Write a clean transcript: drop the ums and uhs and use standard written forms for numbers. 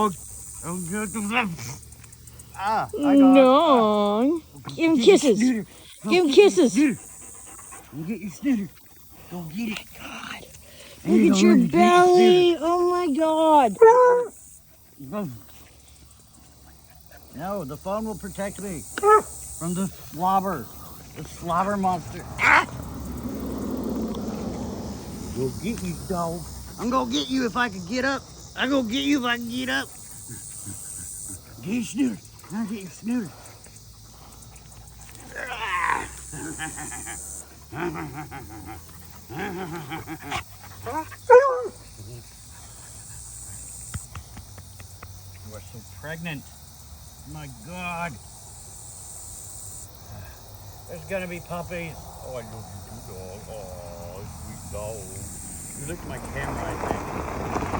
dog. Ah, I got No. Give him kisses. Give him kisses. Go get your snooter. Go get it. God. Look at your belly. Oh my God. No, the phone will protect me from the slobber monster. Ah! Go get you, dog. I'm gonna get you if I can get up. I'm gonna get you if I can get up. Get your snooter. Now get your snooter. You are so pregnant. My God. There's gonna be puppies. Oh, I love you too, dog. Oh, sweet dog. You look at my camera, I think.